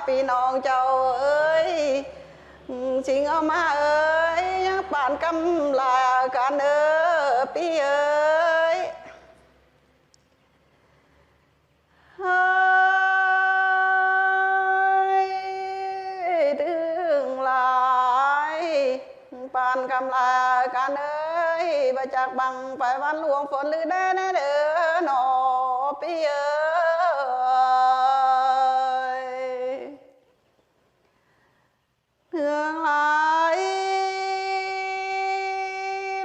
พี่น้องเจ้าเอ้ยสิงเอามาเอ้ยป่านกำลากันเอ้อพี่เอ้ยดึงลายปานกำลากันเอ้ยมาจากบังไปวันหลวงฝนหรือแน่เด้อหนอพี่เอ้ยเฮืองลาย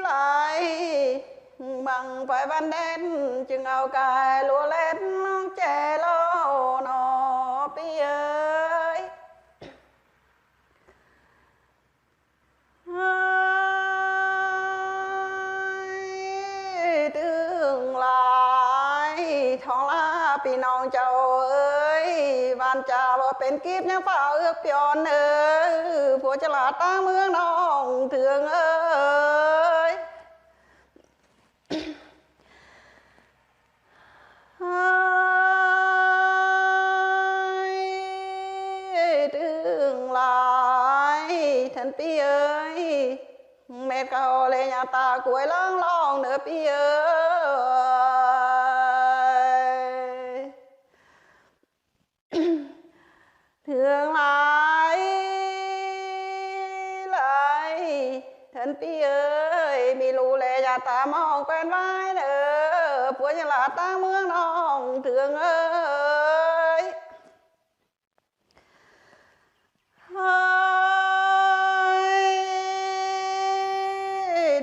ลายบังไปวันเด่นจึงเอากายลัวเล่นแจโลหนอพี่เอ้ยตึงลายทองลาพี่น้องเจ้าเอ้ยบ้านจ่าว่าเป็นกีบยังเฝ้าเอื้อเปียนเอ้ยผัวฉลาดตาเมืองน้องเถืองเอ้ยตึงลายท่านพี่เอ้ยเม็ดเขาเลยยาตากล้วยล้างลองเนื้อพี่เอ้ยเถืองลายลายท่านพี่เอ้ยมีรูเลยยาตามองเป็นไว้เด้อผัวฉลาดตาเมืองน้องเถืองเอ้ย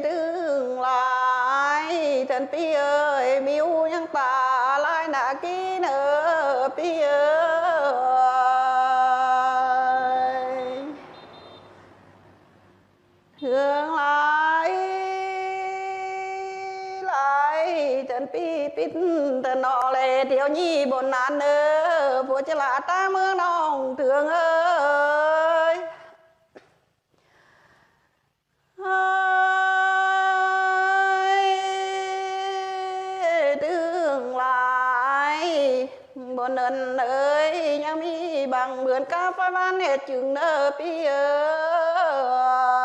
ดึงลายท่านพี่เอ้ยมิวยังตาลายหนากีเนอพี่เอ้ยเถืองลายลายท่านพี่ปิดแต่นอเลยเที่ยวยี่บนนานเนอผัวฉลาดตาเมืองน้องเถืองเอ้ยดึงลายบนเนินเอ้ยยังมีบางเหมือนกาฟ้าบ้านเหตุจึงเนอพี่เอ้ย